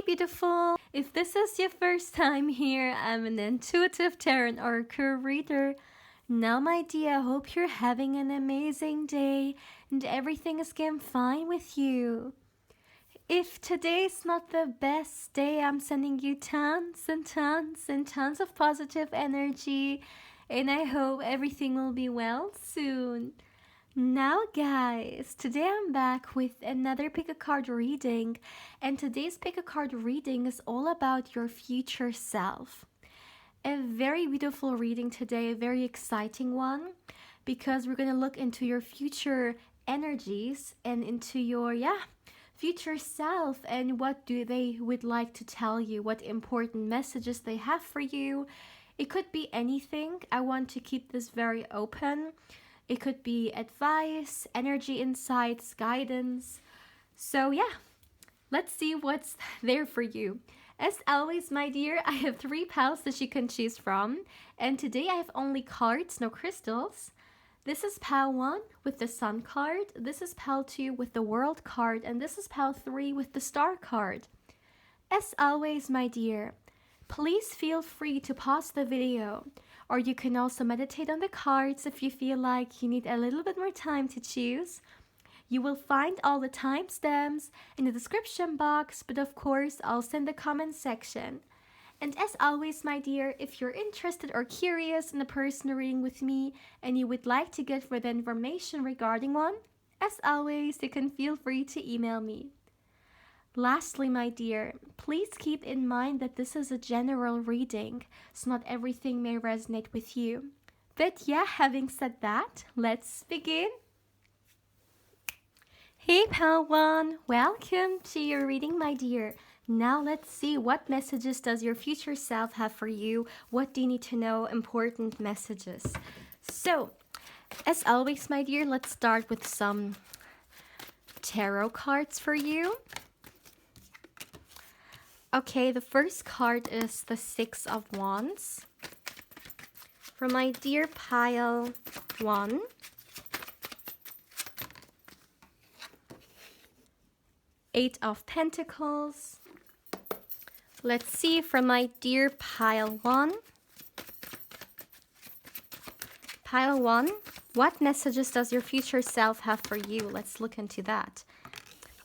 beautiful! If this is your first time here, I'm an intuitive tarot oracle reader. Now, my dear, I hope you're having an amazing day and everything is going fine with you. If today's not the best day, I'm sending you tons and tons and tons of positive energy, and I hope everything will be well soon. Now guys, today I'm back with another pick a card reading, and today's pick a card reading is all about your future self. A very beautiful reading today, a very exciting one, because we're going to look into your future energies and into your future self and what do they would like to tell you, what important messages they have for you. It could be anything. I want to keep this very open. It could be advice, energy insights, guidance. So let's see what's there for you. As always, my dear, I have 3 piles that you can choose from. And today I have only cards, no crystals. This is pile 1 with the Sun card. This is pile 2 with the World card. And this is pile 3 with the Star card. As always, my dear, please feel free to pause the video. Or you can also meditate on the cards if you feel like you need a little bit more time to choose. You will find all the timestamps in the description box, but of course also in the comment section. And as always, my dear, if you're interested or curious in a personal reading with me and you would like to get further information regarding one, as always, you can feel free to email me. Lastly, my dear, please keep in mind that this is a general reading, so not everything may resonate with you. But having said that, let's begin. Hey pile 1, welcome to your reading, my dear. Now let's see, what messages does your future self have for you? What do you need to know? Important messages. So, as always, my dear, let's start with some tarot cards for you. Okay, the first card is the 6 of Wands. For my dear pile 1. Eight of Pentacles. Let's see from my dear pile 1. Pile 1, what messages does your future self have for you? Let's look into that.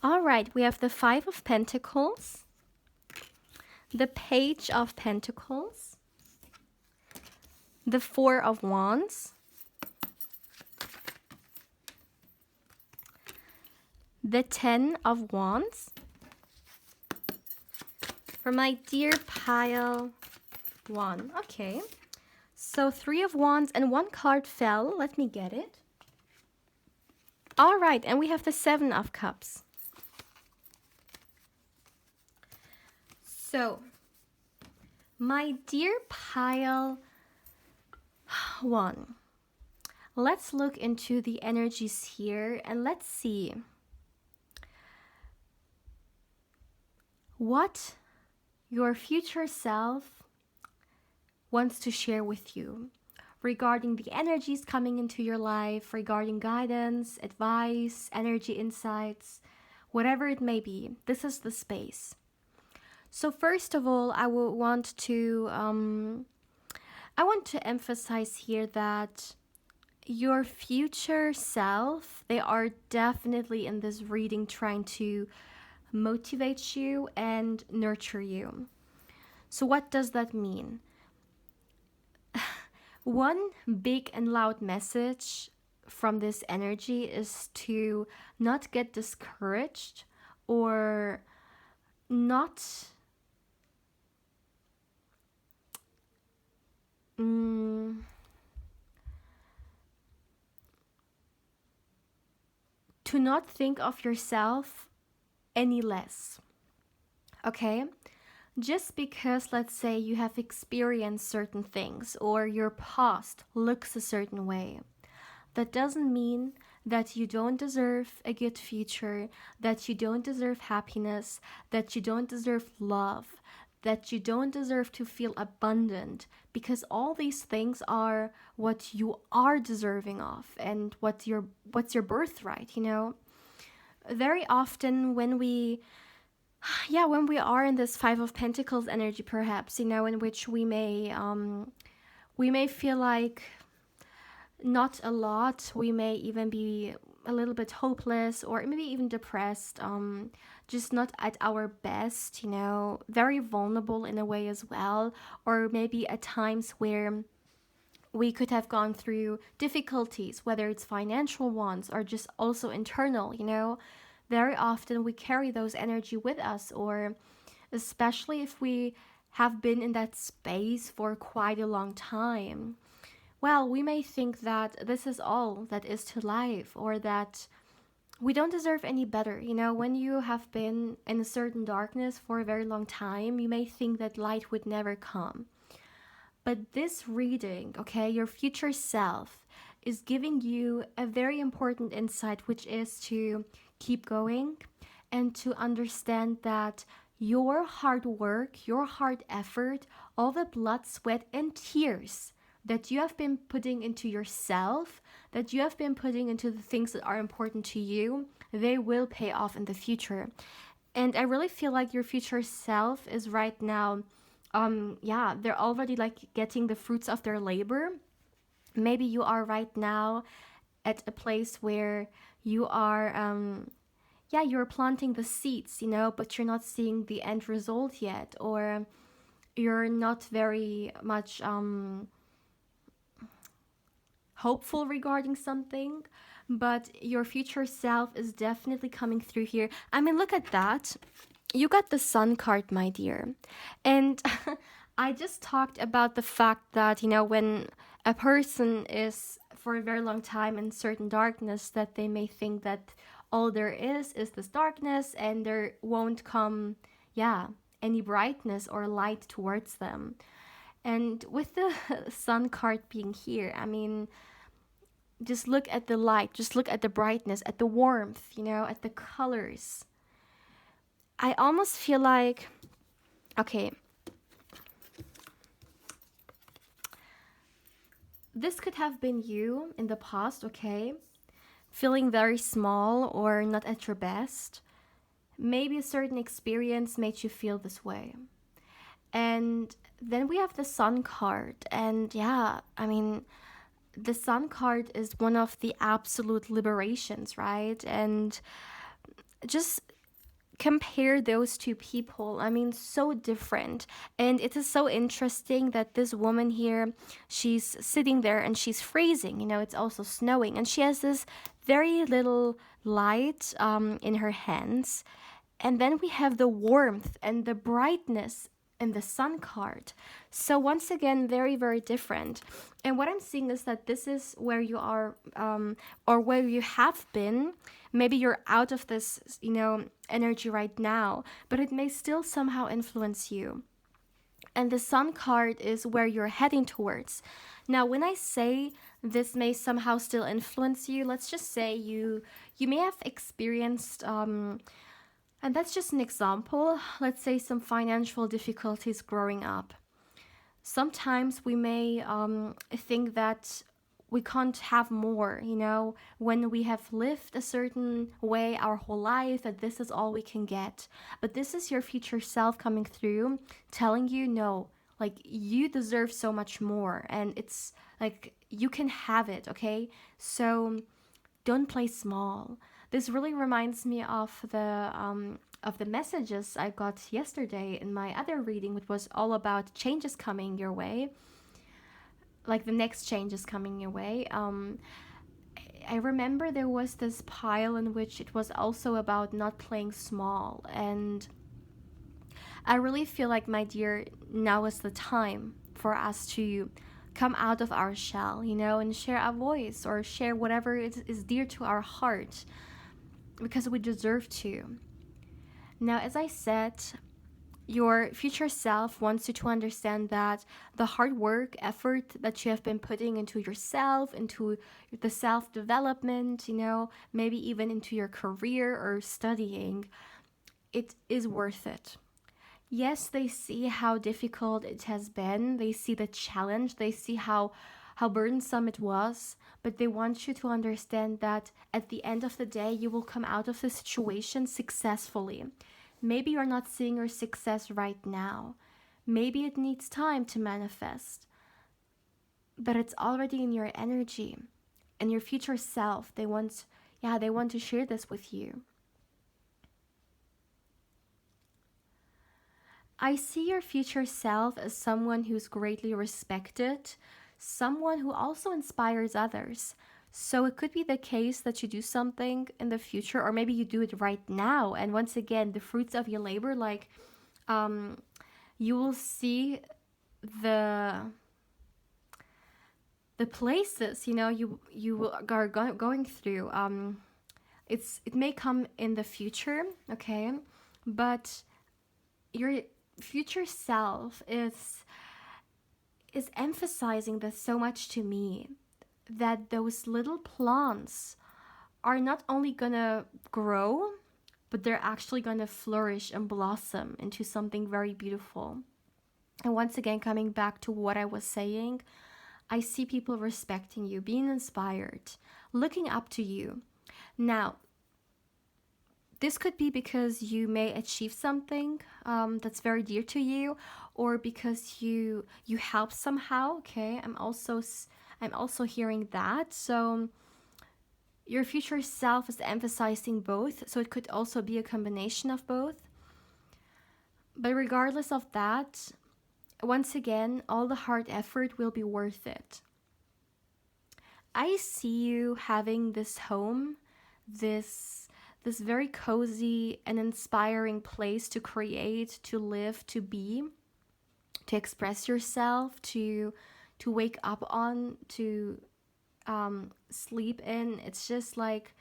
All right, we have the 5 of Pentacles. The Page of Pentacles, the 4 of Wands, the 10 of Wands. For my dear pile 1. Okay, so 3 of Wands and 1 card fell. Let me get it. All right, and we have the 7 of Cups. So, my dear pile 1, let's look into the energies here and let's see what your future self wants to share with you regarding the energies coming into your life, regarding guidance, advice, energy insights, whatever it may be. This is the space. So first of all, I want to emphasize here that your future self, they are definitely in this reading trying to motivate you and nurture you. So what does that mean? One big and loud message from this energy is to not get discouraged or not to not think of yourself any less. Okay? Just because, let's say, you have experienced certain things or your past looks a certain way, that doesn't mean that you don't deserve a good future, that you don't deserve happiness, that you don't deserve love, that you don't deserve to feel abundant, because all these things are what you are deserving of and what's your birthright, you know. Very often when we Yeah, when we are in this Five of Pentacles energy, perhaps, in which we may feel like not a lot. We may even be a little bit hopeless or maybe even depressed, just not at our best, very vulnerable in a way as well. Or maybe at times where we could have gone through difficulties, whether it's financial ones or just also internal. Very often we carry those energy with us, or especially if we have been in that space for quite a long time. Well, we may think that this is all that is to life, or that we don't deserve any better. When you have been in a certain darkness for a very long time, you may think that light would never come. But this reading, okay, your future self is giving you a very important insight, which is to keep going and to understand that your hard work, your hard effort, all the blood, sweat, and tears that you have been putting into yourself, that you have been putting into the things that are important to you, they will pay off in the future. And I really feel like your future self is right now, yeah, they're already like getting the fruits of their labor. Maybe you are right now at a place where you are, yeah, you're planting the seeds, but you're not seeing the end result yet, or you're not very much hopeful regarding something, but your future self is definitely coming through here. I mean, look at that. You got the Sun card, my dear. And I just talked about the fact that, when a person is for a very long time in certain darkness, that they may think that all there is this darkness, and there won't come, yeah, any brightness or light towards them. And with the Sun card being here, I mean, just look at the light, just look at the brightness, at the warmth, at the colors. I almost feel like, okay, this could have been you in the past, okay? Feeling very small or not at your best. Maybe a certain experience made you feel this way. And then we have the Sun card. And yeah, I mean, the Sun card is one of the absolute liberations, right? And just compare those two people. I mean, so different. And it is so interesting that this woman here, she's sitting there and she's freezing. It's also snowing. And she has this very little light in her hands. And then we have the warmth and the brightness in the Sun card. So once again, very, very different. And what I'm seeing is that this is where you are, or where you have been. Maybe you're out of this, energy right now, but it may still somehow influence you. And the Sun card is where you're heading towards. Now, when I say this may somehow still influence you, let's just say you may have experienced, and that's just an example, let's say some financial difficulties growing up. Sometimes we may think that we can't have more, when we have lived a certain way our whole life, that this is all we can get. But this is your future self coming through, telling you, no, like, you deserve so much more, and it's like, you can have it, okay? So don't play small. This really reminds me of the messages I got yesterday in my other reading, which was all about changes coming your way, like the next change is coming your way. I remember there was this pile in which it was also about not playing small, and I really feel like, my dear, now is the time for us to come out of our shell, and share our voice or share whatever is dear to our heart, because we deserve to. Now, as I said, your future self wants you to understand that the hard work, effort that you have been putting into yourself, into the self-development, maybe even into your career or studying, it is worth it. Yes, they see how difficult it has been. They see the challenge. They see how burdensome it was. But they want you to understand that at the end of the day, you will come out of the situation successfully. Maybe you're not seeing your success right now. Maybe it needs time to manifest. But it's already in your energy. And your future self, they want to share this with you. I see your future self as someone who's greatly respected, someone who also inspires others. So it could be the case that you do something in the future, or maybe you do it right now. And once again, the fruits of your labor, like you will see the places you are going through. It may come in the future, okay, but your future self is emphasizing this so much to me, that those little plants are not only gonna grow, but they're actually gonna flourish and blossom into something very beautiful. And once again, coming back to what I was saying, I see people respecting you, being inspired, looking up to you. Now, this could be because you may achieve something that's very dear to you, or because you help somehow. Okay, I'm also hearing that. So your future self is emphasizing both. So it could also be a combination of both. But regardless of that, once again, all the hard effort will be worth it. I see you having this home, this very cozy and inspiring place to create, to live, to be, to express yourself, to wake up on, to sleep in. It's just like,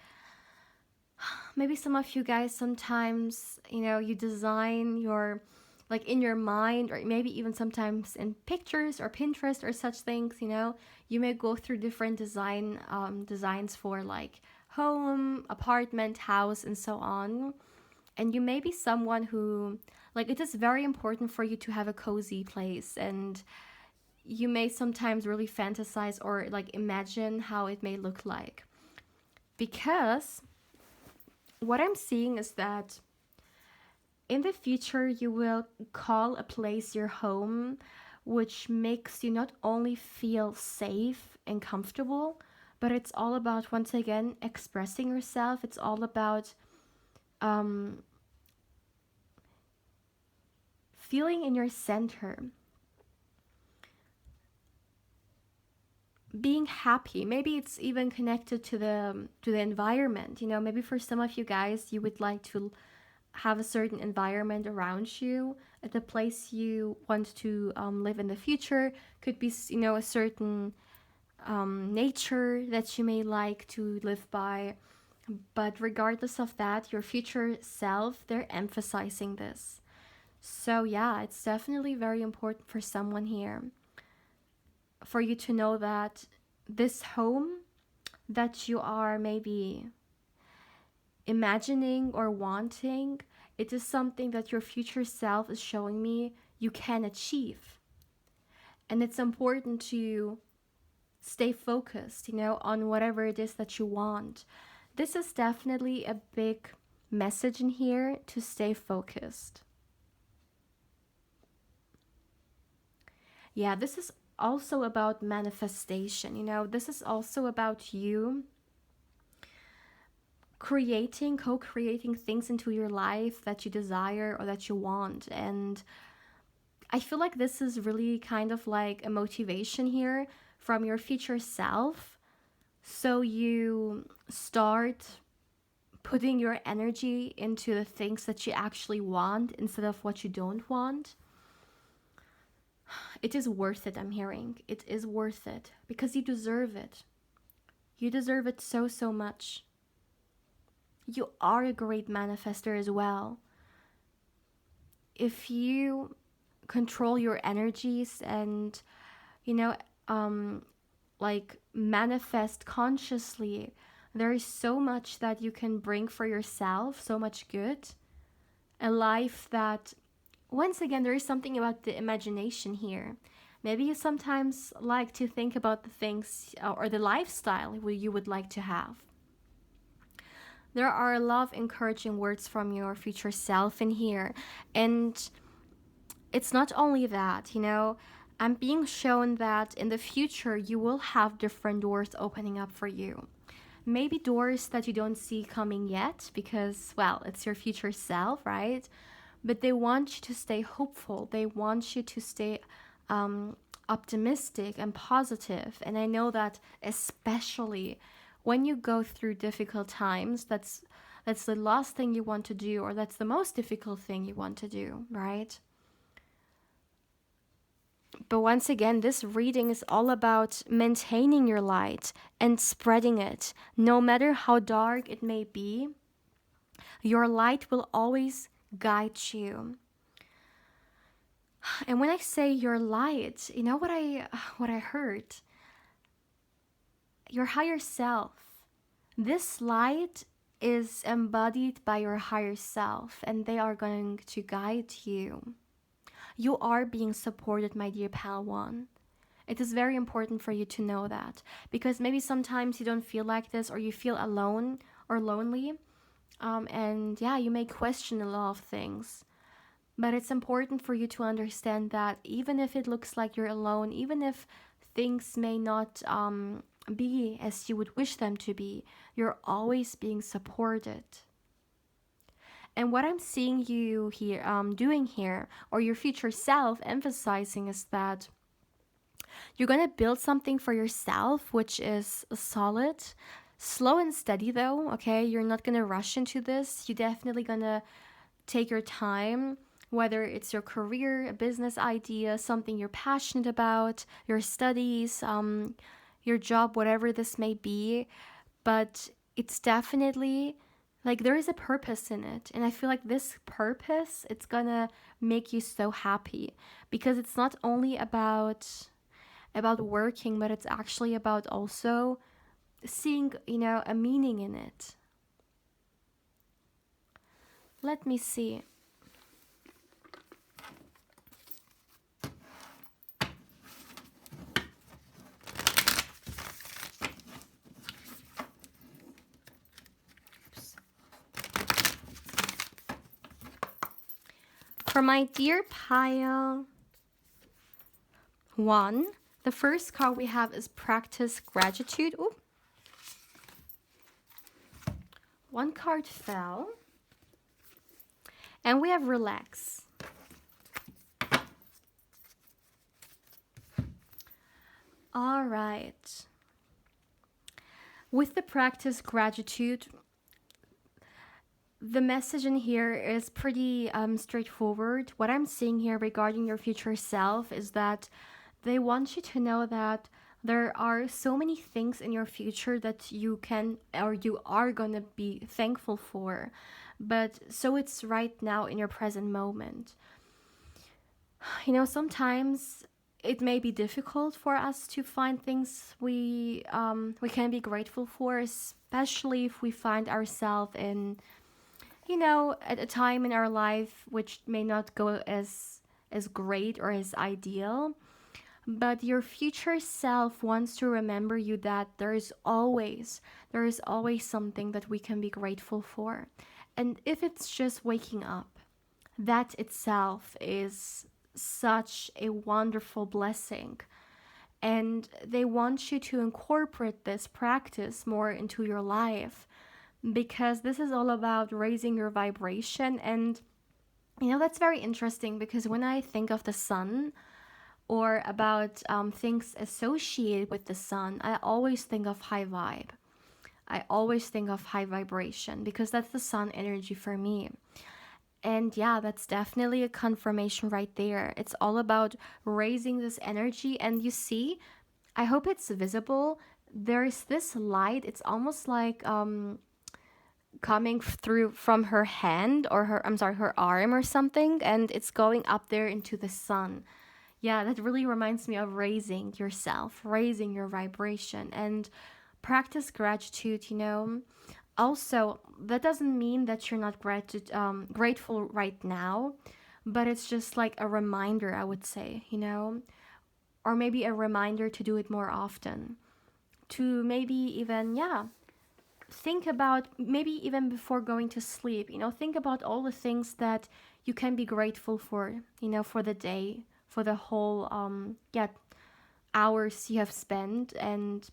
maybe some of you guys sometimes, you design your, like in your mind, or maybe even sometimes in pictures or Pinterest or such things, you may go through different designs for like home, apartment, house, and so on. And you may be someone who, like, it is very important for you to have a cozy place, and you may sometimes really fantasize or like imagine how it may look like. Because what I'm seeing is that in the future, you will call a place your home, which makes you not only feel safe and comfortable, but it's all about, once again, expressing yourself. It's all about feeling in your center, being happy. Maybe it's even connected to the environment. Maybe for some of you guys, you would like to have a certain environment around you at the place you want to live in the future. Could be a certain nature that you may like to live by. But regardless of that, your future self, they're emphasizing this. So yeah, it's definitely very important for someone here, for you to know that this home that you are maybe imagining or wanting, it is something that your future self is showing me you can achieve. And it's important to stay focused, on whatever it is that you want. This is definitely a big message in here, to stay focused. Yeah, this is also about manifestation. This is also about you co-creating things into your life that you desire or that you want. And I feel like this is really kind of like a motivation here from your future self. So you start putting your energy into the things that you actually want instead of what you don't want. It is worth it, I'm hearing. It is worth it because you deserve it. You deserve it so, so much. You are a great manifester as well. If you control your energies and, like manifest consciously, there is so much that you can bring for yourself, so much good. A life that, once again, there is something about the imagination here. Maybe you sometimes like to think about the things or the lifestyle you would like to have. There are a lot of encouraging words from your future self in here. And it's not only that, I'm being shown that in the future you will have different doors opening up for you. Maybe doors that you don't see coming yet because, well, it's your future self, right? But they want you to stay hopeful. They want you to stay optimistic and positive. And I know that especially when you go through difficult times, that's the last thing you want to do, or that's the most difficult thing you want to do, right? But once again, this reading is all about maintaining your light and spreading it. No matter how dark it may be, your light will always guide you. And when I say your light, you know what I heard? Your higher self. This light is embodied by your higher self, and they are going to guide you. You are being supported, my dear Padawan. It is very important for you to know that, because maybe sometimes you don't feel like this, or you feel alone or lonely, and yeah, you may question a lot of things. But it's important for you to understand that even if it looks like you're alone, even if things may not be as you would wish them to be, you're always being supported. And what I'm seeing you here doing here, or your future self emphasizing, is that you're going to build something for yourself, which is solid, slow and steady though, okay? You're not going to rush into this. You're definitely going to take your time, whether it's your career, a business idea, something you're passionate about, your studies, your job, whatever this may be. But it's definitely like there is a purpose in it. And I feel like this purpose, it's gonna make you so happy, because it's not only about working, but it's actually about also seeing, a meaning in it. Let me see. For my dear pile 1, the first card we have is Practice Gratitude. Ooh. One card fell. And we have Relax. All right. With the Practice Gratitude, the message in here is pretty straightforward. What I'm seeing here regarding your future self is that they want you to know that there are so many things in your future that you can, or you are going to be thankful for. But so it's right now in your present moment. Sometimes it may be difficult for us to find things we can be grateful for, especially if we find ourselves in, at a time in our life which may not go as great or as ideal. But your future self wants to remember you that there is always something that we can be grateful for. And if it's just waking up, that itself is such a wonderful blessing. And they want you to incorporate this practice more into your life, because this is all about raising your vibration. And that's very interesting, because when I think of the sun, or about things associated with the sun, I always think of high vibe. I always think of high vibration, because that's the sun energy for me. And yeah, that's definitely a confirmation right there. It's all about raising this energy. And you see, I hope it's visible. There's this light. It's almost like coming through from her hand, or her arm or something, and it's going up there into the sun. Yeah, that really reminds me of raising yourself, raising your vibration, and practice gratitude. Also, that doesn't mean that you're not grateful right now, but it's just like a reminder, I would say, or maybe a reminder to do it more often, to maybe even, think about, maybe even before going to sleep, think about all the things that you can be grateful for, for the day, for the whole, hours you have spent. And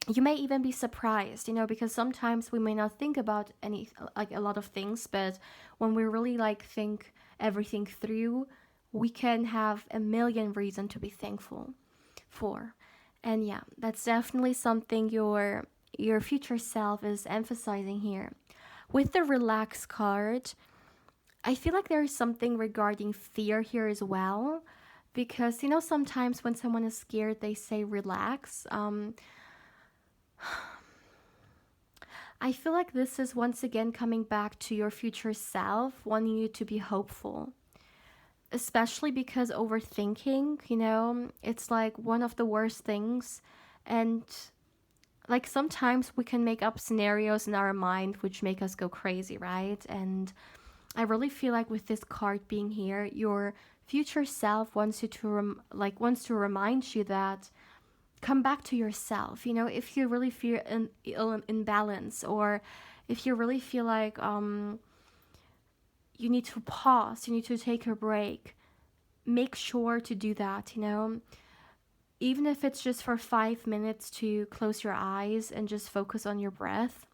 you may even be surprised, because sometimes we may not think about a lot of things, but when we really think everything through, we can have a million reasons to be thankful for. And yeah, that's definitely something your future self is emphasizing here. With the relax card, I feel like there is something regarding fear here as well, because sometimes when someone is scared, they say relax. I feel like this is once again coming back to your future self, wanting you to be hopeful. Especially because overthinking, it's one of the worst things. And sometimes we can make up scenarios in our mind which make us go crazy, right? And I really feel like with this card being here, your future self wants you to wants to remind you that come back to yourself. If you really feel imbalance, or if you really feel like you need to pause, you need to take a break, make sure to do that. Even if it's just for 5 minutes, to close your eyes and just focus on your breath.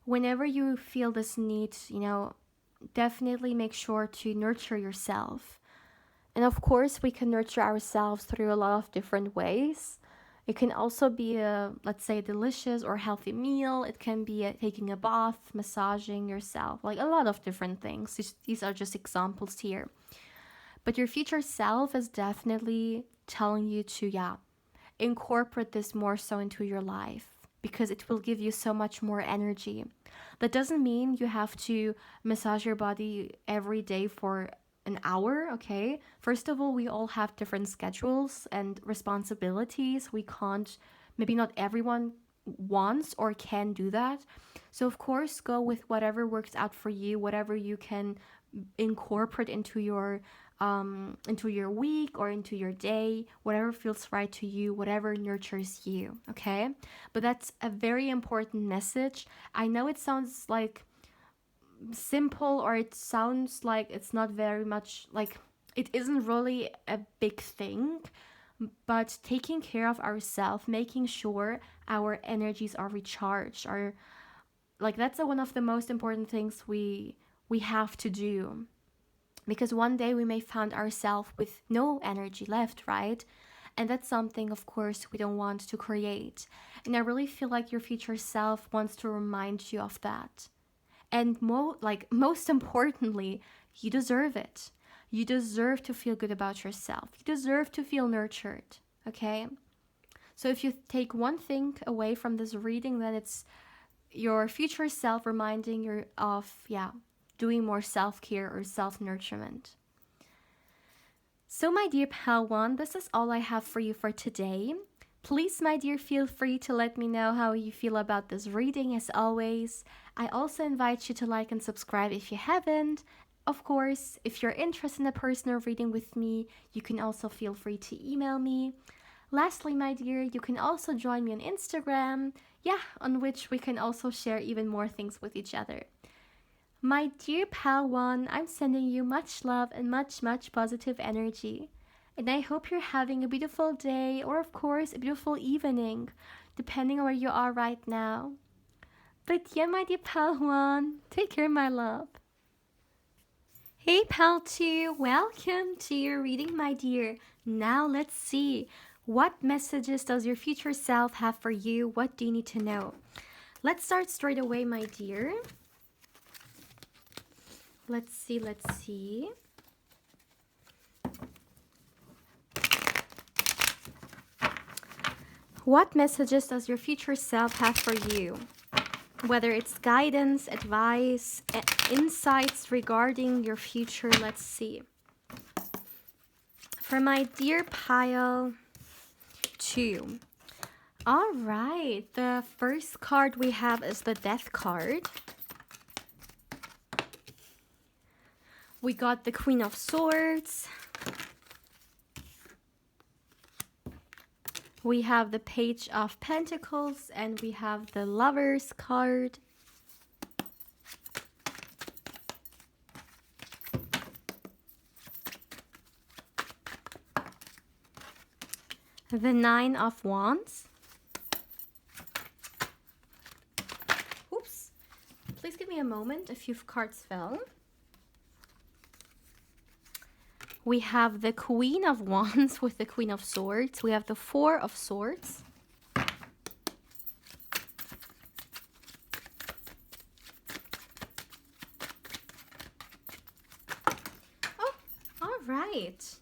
Whenever you feel this need, definitely make sure to nurture yourself. And of course, we can nurture ourselves through a lot of different ways. It can also be let's say, delicious or healthy meal. It can be taking a bath, massaging yourself, a lot of different things. These are just examples here. But your future self is definitely telling you to, incorporate this more so into your life, because it will give you so much more energy. That doesn't mean you have to massage your body every day for an hour, okay? First of all, we all have different schedules and responsibilities. We can't, maybe not everyone wants or can do that. So of course, go with whatever works out for you, whatever you can incorporate into your week or into your day, whatever feels right to you, whatever nurtures you, okay? But that's a very important message. I know it sounds simple, or it sounds like it's not very much, it isn't really a big thing, but taking care of ourselves, making sure our energies are recharged, are that's one of the most important things we have to do. Because one day we may find ourselves with no energy left, right? And that's something, of course, we don't want to create. And I really feel like your future self wants to remind you of that. And most importantly, you deserve it. You deserve to feel good about yourself. You deserve to feel nurtured, okay? So if you take one thing away from this reading, then it's your future self reminding you of, doing more self-care or self-nurturement. So my dear pal one, this is all I have for you for today. Please, my dear, feel free to let me know how you feel about this reading as always. I also invite you to like and subscribe if you haven't. Of course, if you're interested in a personal reading with me, you can also feel free to email me. Lastly, my dear, you can also join me on Instagram, on which we can also share even more things with each other. My dear pal one, I'm sending you much love and much, much positive energy. And I hope you're having a beautiful day, or of course, a beautiful evening, depending on where you are right now. But yeah, my dear pal one, take care, my love. Hey pal 2, welcome to your reading, my dear. Now let's see, what messages does your future self have for you? What do you need to know? Let's start straight away, my dear. Let's see. What messages does your future self have for you? Whether it's guidance, advice, insights regarding your future, let's see. For my dear pile 2. All right, the first card we have is the Death card. We got the Queen of Swords. We have the Page of Pentacles, and we have the Lovers card. The Nine of Wands. Oops. Please give me a moment. A few cards fell. We have the Queen of Wands with the Queen of Swords. We have the Four of Swords. Oh, all right.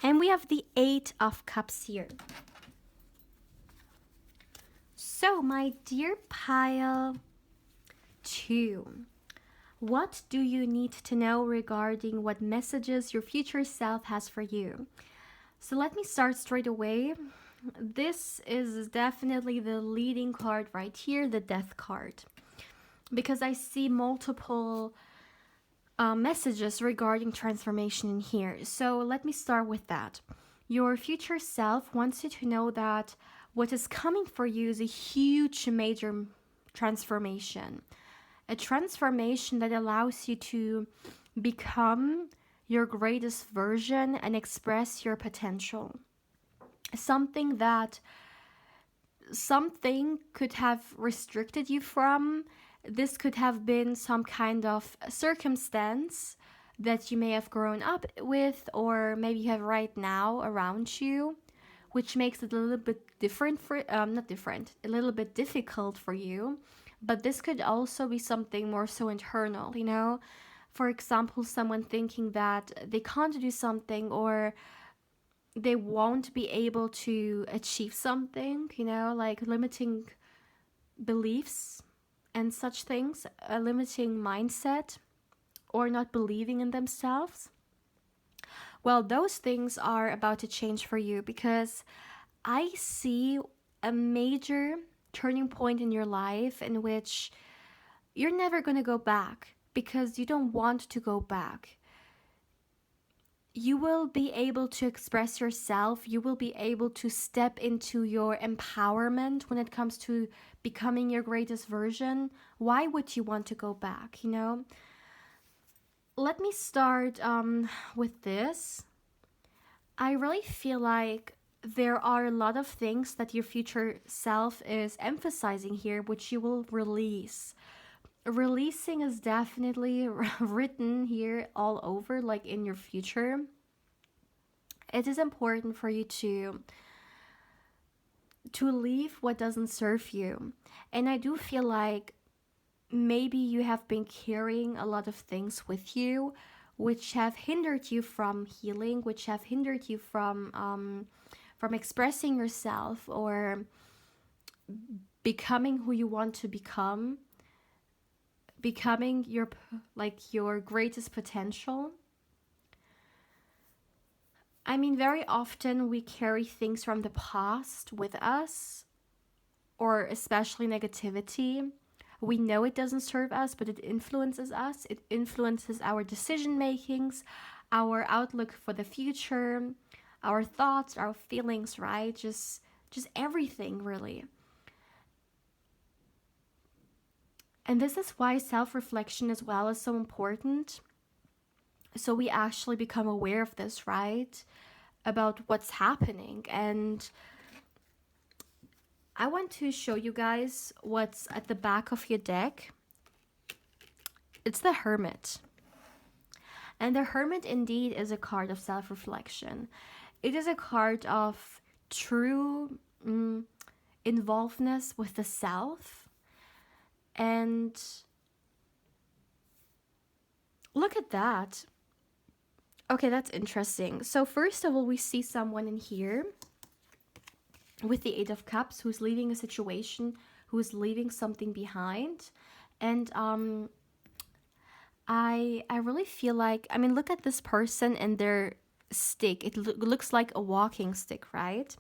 And we have the Eight of Cups here. So, my dear pile 2, what do you need to know regarding what messages your future self has for you? So let me start straight away. This is definitely the leading card right here, the Death card. Because I see multiple messages regarding transformation in here. So let me start with that. Your future self wants you to know that what is coming for you is a huge, major transformation. A transformation that allows you to become your greatest version and express your potential. Something could have restricted you from. This could have been some kind of circumstance that you may have grown up with, or maybe you have right now around you, which makes it a little bit different for, a little bit difficult for you. But this could also be something more so internal, you know? For example, someone thinking that they can't do something, or they won't be able to achieve something, you know, like limiting beliefs and such things, a limiting mindset, or not believing in themselves. Well, those things are about to change for you, because I see a major turning point in your life in which you're never going to go back, because you don't want to go back. You will be able to express yourself. You will be able to step into your empowerment when it comes to becoming your greatest version. Why would you want to go back, you know? Let me start with this. I really feel like there are a lot of things that your future self is emphasizing here, which you will release. Releasing is definitely written here all over, like in your future. It is important for you to leave what doesn't serve you. And I do feel like maybe you have been carrying a lot of things with you which have hindered you from healing, which have hindered you from expressing yourself, or becoming who you want to become, becoming your greatest potential. I mean, very often we carry things from the past with us, or especially negativity. We know it doesn't serve us, but it influences us. It influences our decision makings, our outlook for the future, our thoughts, our feelings, right? Just everything, really. And this is why self-reflection as well is so important. So we actually become aware of this, right? About what's happening. And I want to show you guys what's at the back of your deck. It's the Hermit. And the Hermit indeed is a card of self-reflection. It is a card of true involvedness with the self. And look at that. Okay, that's interesting. So first of all, we see someone in here with the Eight of Cups who's leaving a situation, who's leaving something behind. And I really feel like, I mean, look at this person and their stick. It looks like a walking stick, right?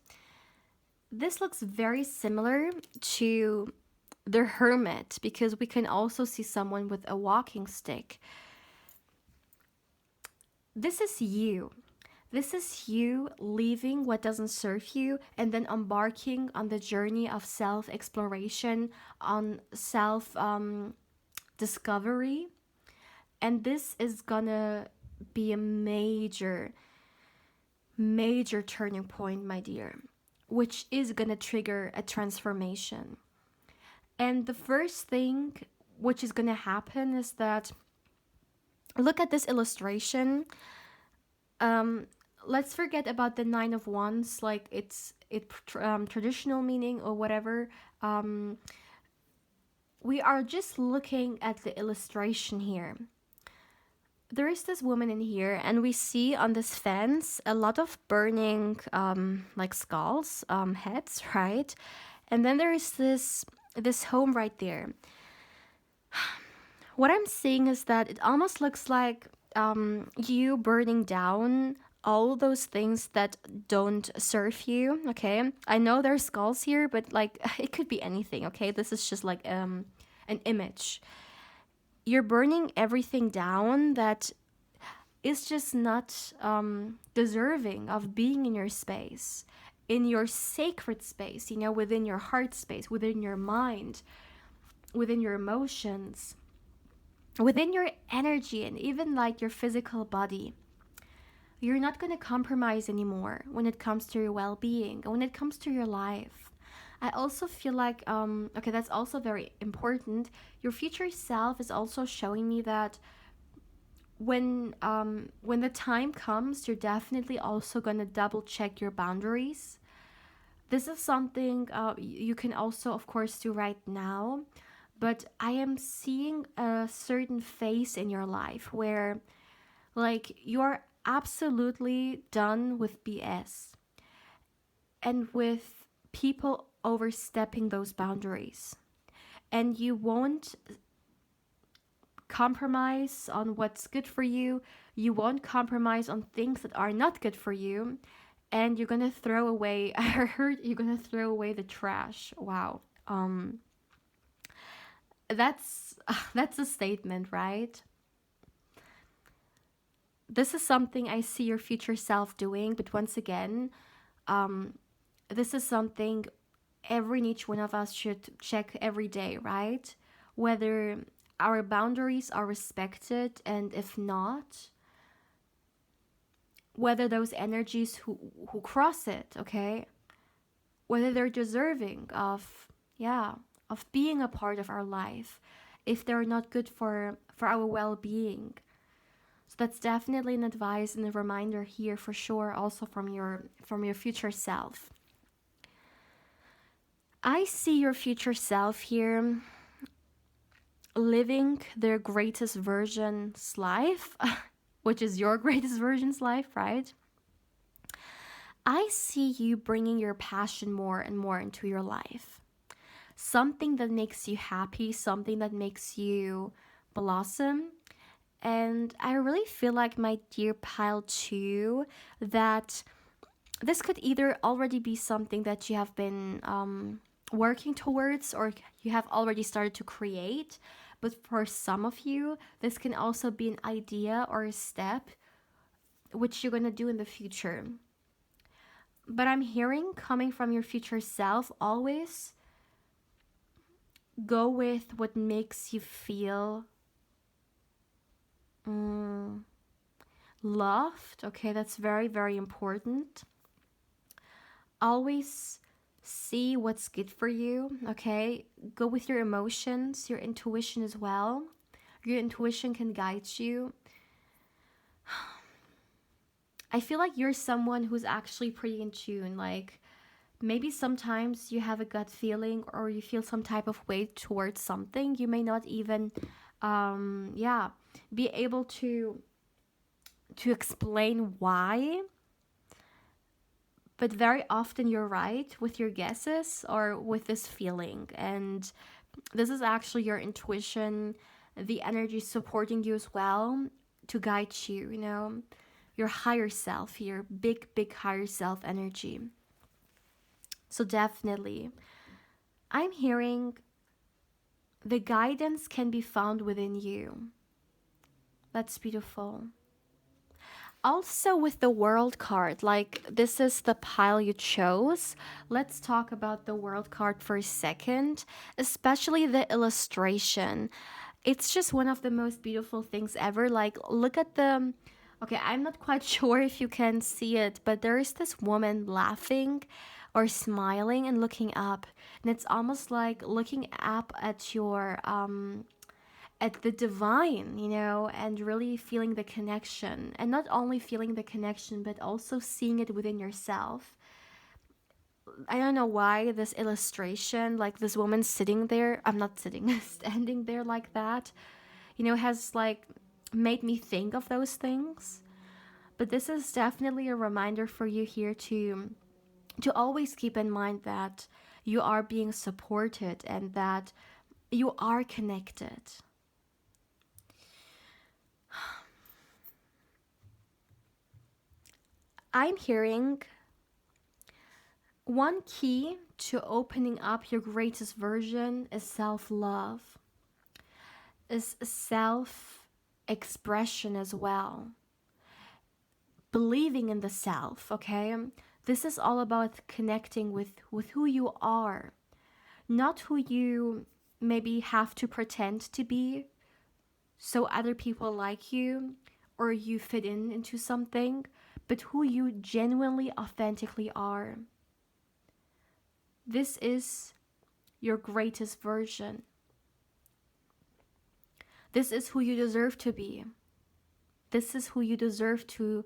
This looks very similar to the Hermit, because we can also see someone with a walking stick. This is you. This is you leaving what doesn't serve you and then embarking on the journey of self exploration, on self discovery. And this is gonna be a major, major turning point, my dear, which is gonna trigger a transformation. And the first thing which is gonna happen is that, look at this illustration. Um, let's forget about the Nine of Wands, like it traditional meaning or whatever. We are just looking at the illustration here. There is this woman in here, and we see on this fence a lot of burning, like skulls, heads, right? And then there is this home right there. What I'm seeing is that it almost looks like you burning down all those things that don't serve you. Okay, I know there's skulls here, but like it could be anything. Okay, this is just like an image. You're burning everything down that is just not deserving of being in your space, in your sacred space, you know, within your heart space, within your mind, within your emotions, within your energy, and even like your physical body. You're not going to compromise anymore when it comes to your well-being and when it comes to your life. I also feel like, okay, that's also very important. Your future self is also showing me that when the time comes, you're definitely also gonna double check your boundaries. This is something you can also, of course, do right now. But I am seeing a certain phase in your life where, like, you're absolutely done with BS and with people overstepping those boundaries. And you won't compromise on what's good for you. You won't compromise on things that are not good for you. And you're gonna throw away, I heard you're gonna throw away the trash. Wow. That's that's a statement, right? This is something I see your future self doing, but once again, this is something every and each one of us should check every day, right? Whether our boundaries are respected, and if not, whether those energies who cross it, okay, whether they're deserving of, yeah, of being a part of our life, if they're not good for our well-being. So that's definitely an advice and a reminder here for sure, also from your future self. I see your future self here living their greatest version's life, which is your greatest version's life, right? I see you bringing your passion more and more into your life. Something that makes you happy, something that makes you blossom. And I really feel like, my dear pile 2, that this could either already be something that you have been working towards, or you have already started to create. But for some of you, this can also be an idea or a step which you're going to do in the future. But I'm hearing, coming from your future self, always go with what makes you feel loved. Okay, that's very, very important. Always see what's good for you. Okay, go with your emotions, your intuition as well. Your intuition can guide you. I feel like you're someone who's actually pretty in tune. Like, maybe sometimes you have a gut feeling, or you feel some type of way towards something. You may not even be able to explain why, but very often you're right with your guesses or with this feeling. And this is actually your intuition, the energy supporting you as well, to guide you, you know, your higher self, your big, big higher self energy. So definitely, I'm hearing the guidance can be found within you. That's beautiful. Also with the world card, like this is the pile you chose. Let's talk about the world card for a second, especially the illustration. It's just one of the most beautiful things ever. Like, look at the. Okay, I'm not quite sure if you can see it, but there is this woman laughing or smiling and looking up. And it's almost like looking up at the divine, you know, and really feeling the connection. And not only feeling the connection, but also seeing it within yourself. I don't know why this illustration, like this woman sitting there, I'm not sitting, standing there like that, you know, has like made me think of those things. But this is definitely a reminder for you here to always keep in mind that you are being supported and that you are connected. I'm hearing one key to opening up your greatest version is self-love, is self-expression as well. Believing in the self, okay? This is all about connecting with who you are, not who you maybe have to pretend to be so other people like you or you fit into something, but who you genuinely, authentically are. This is your greatest version. This is who you deserve to be. This is who you deserve to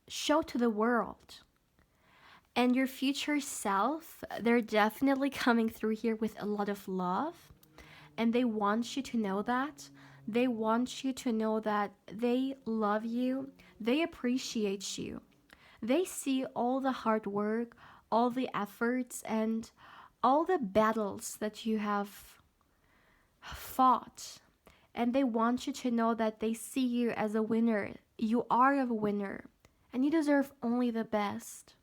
show to the world. And your future self, they're definitely coming through here with a lot of love. And they want you to know that. They want you to know that they love you. They appreciate you. They see all the hard work, all the efforts, and all the battles that you have fought. And they want you to know that they see you as a winner. You are a winner. And you deserve only the best.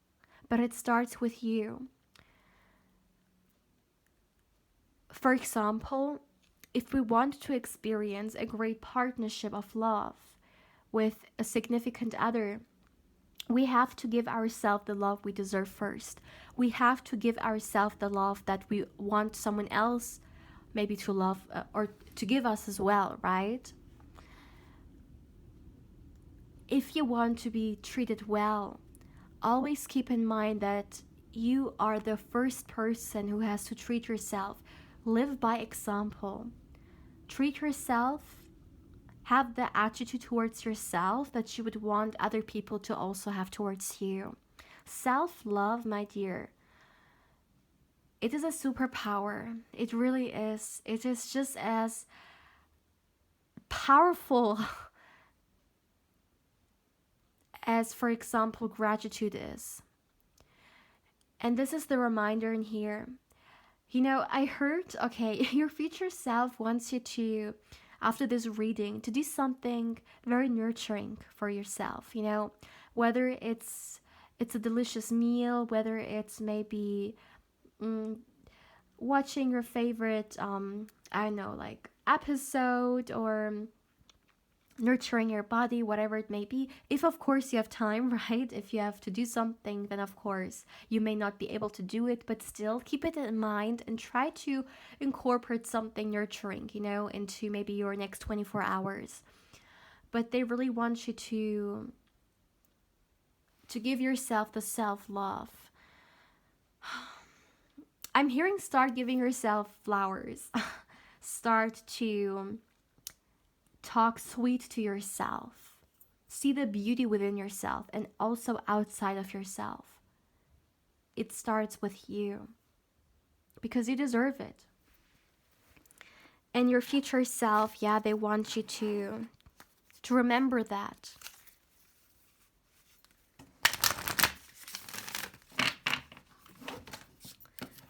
But it starts with you. For example, if we want to experience a great partnership of love with a significant other, we have to give ourselves the love we deserve first. We have to give ourselves the love that we want someone else maybe to love or to give us as well, right? If you want to be treated well, always keep in mind that you are the first person who has to treat yourself. Live by example. Treat yourself. Have the attitude towards yourself that you would want other people to also have towards you. Self-love, my dear, it is a superpower. It really is. It is just as powerful as, for example, gratitude is. And this is the reminder in here. You know, I heard, okay, your future self wants you to, after this reading, to do something very nurturing for yourself, you know, whether it's a delicious meal, whether it's maybe watching your favorite, I don't know, like episode, or nurturing your body, whatever it may be. If of course you have time, right? If you have to do something, then of course you may not be able to do it, but still keep it in mind and try to incorporate something nurturing, you know, into maybe your next 24 hours. But they really want you to give yourself the self-love. I'm hearing start giving yourself flowers. Start to talk sweet to yourself. See the beauty within yourself and also outside of yourself. It starts with you because you deserve it. And your future self, yeah, they want you to remember that.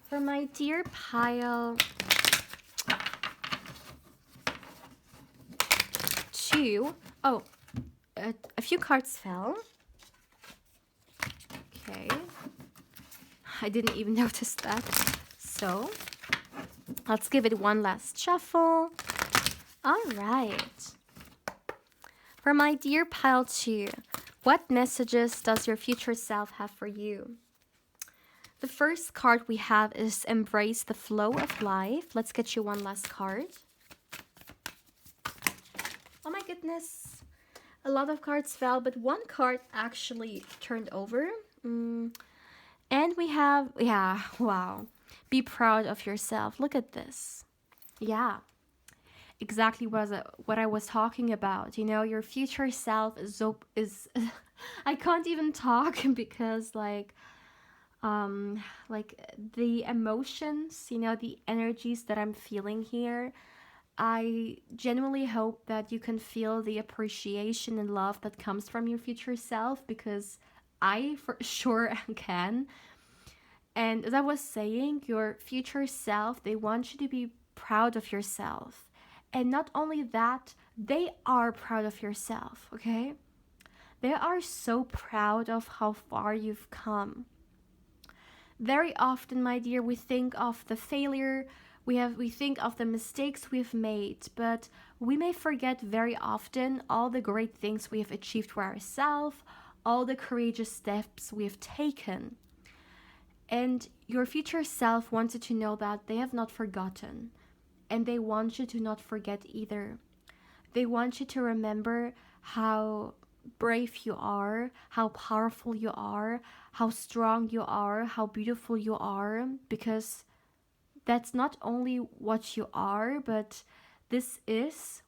For my dear pile 2, oh, a few cards fell. Okay, I didn't even notice that. So let's give it one last shuffle. All right. For my dear pile 2, what messages does your future self have for you? The first card we have is Embrace the Flow of Life. Let's get you one last card. Oh my goodness. A lot of cards fell, but one card actually turned over. And we have, yeah, wow. Be proud of yourself. Look at this. Yeah. Exactly what I was talking about. You know, your future self is I can't even talk because like the emotions, you know, the energies that I'm feeling here, I genuinely hope that you can feel the appreciation and love that comes from your future self, because I for sure can. And as I was saying, your future self, they want you to be proud of yourself. And not only that, they are proud of yourself, okay? They are so proud of how far you've come. Very often, my dear, we think of the failure, we think of the mistakes we've made, but we may forget very often all the great things we have achieved for ourselves, all the courageous steps we have taken. And your future self wants you to know that they have not forgotten. And they want you to not forget either. They want you to remember how brave you are, how powerful you are, how strong you are, how beautiful you are, because that's not only what you are, but this is,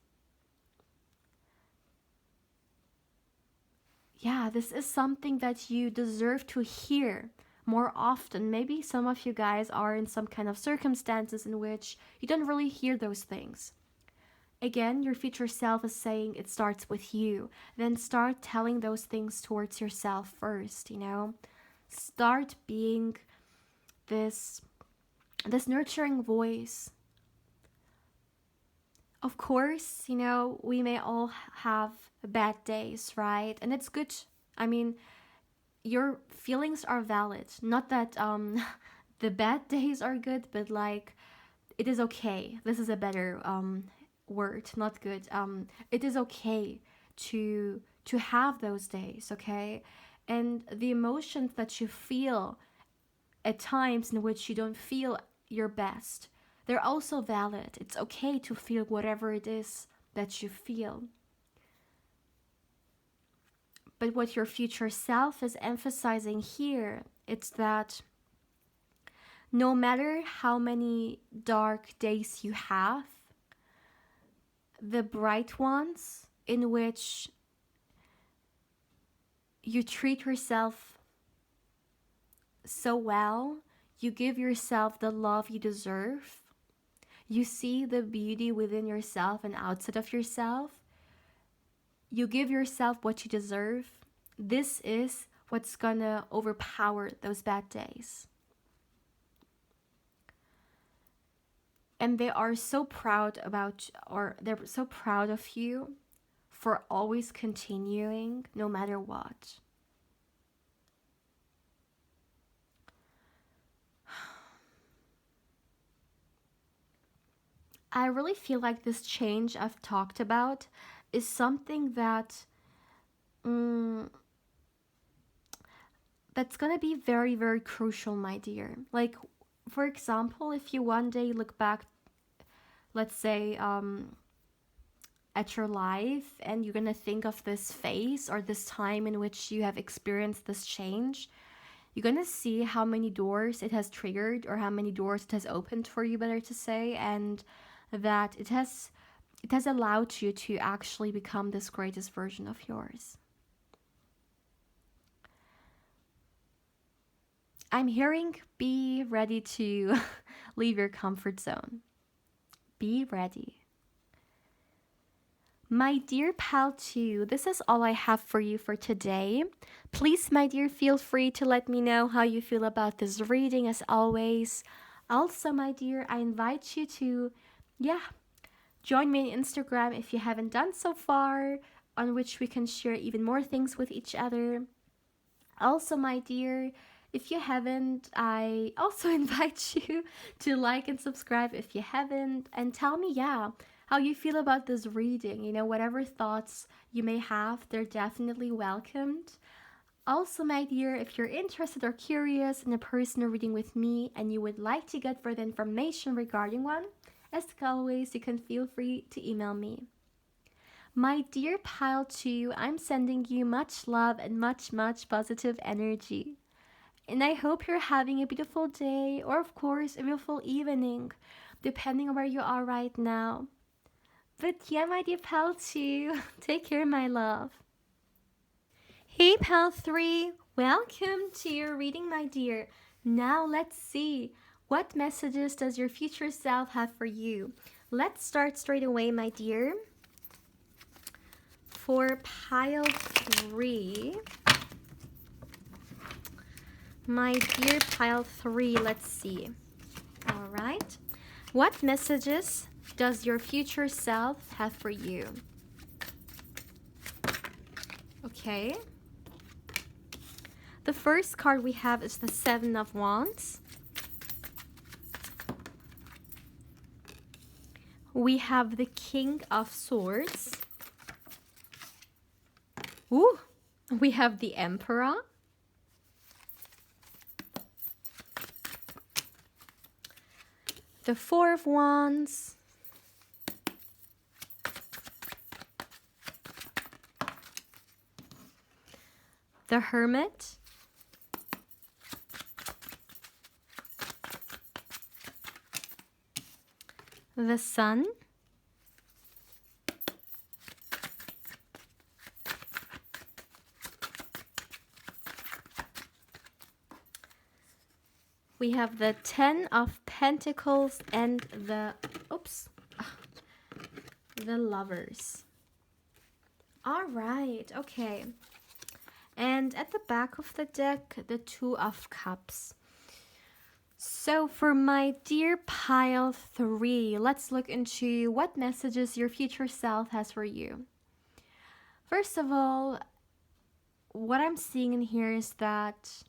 this is something that you deserve to hear more often. Maybe some of you guys are in some kind of circumstances in which you don't really hear those things. Again, your future self is saying it starts with you. Then start telling those things towards yourself first, you know? Start being this nurturing voice. Of course, you know, we may all have bad days, right? And it's good. I mean, your feelings are valid. Not that the bad days are good, but like it is okay. This is a better word, not good. It is okay to have those days, okay? And the emotions that you feel at times in which you don't feel your best, they're also valid. It's okay to feel whatever it is that you feel. But what your future self is emphasizing here, it's that no matter how many dark days you have, the bright ones in which you treat yourself so well, you give yourself the love you deserve, you see the beauty within yourself and outside of yourself, you give yourself what you deserve. This is what's gonna overpower those bad days. And they are so proud they're so proud of you for always continuing no matter what. I really feel like this change I've talked about is something that that's gonna be very, very crucial, my dear. Like, for example, if you one day look back, let's say, at your life, and you're gonna think of this phase or this time in which you have experienced this change, you're gonna see how many doors it has triggered, or how many doors it has opened for you, better to say, and that it has allowed you to actually become this greatest version of yours. I'm hearing be ready to leave your comfort zone. Be ready. My dear pal 2, this is all I have for you for today. Please, my dear, feel free to let me know how you feel about this reading as always. Also, my dear, I invite you to, join me on Instagram if you haven't done so far, on which we can share even more things with each other. Also, my dear, if you haven't, I also invite you to like and subscribe if you haven't, and tell me, how you feel about this reading. You know, whatever thoughts you may have, they're definitely welcomed. Also, my dear, if you're interested or curious in a personal reading with me and you would like to get further information regarding one, as always, you can feel free to email me. My dear pile 2, I'm sending you much love and much positive energy. And I hope you're having a beautiful day, or of course, a beautiful evening, depending on where you are right now. But yeah, my dear pal 2, take care, my love. Hey, pal 3, welcome to your reading, my dear. Now let's see, what messages does your future self have for you? Let's start straight away, my dear. For pile 3, my dear pile 3, let's see. All right. What messages does your future self have for you? Okay. The first card we have is the 7 of Wands. We have the King of Swords. Ooh, we have the Emperor. The 4 of Wands. The Hermit. The Sun. We have the 10 of Pentacles and the Lovers. All right, okay. And at the back of the deck, the 2 of Cups. So for my dear pile 3, let's look into what messages your future self has for you. First of all, what I'm seeing in here is that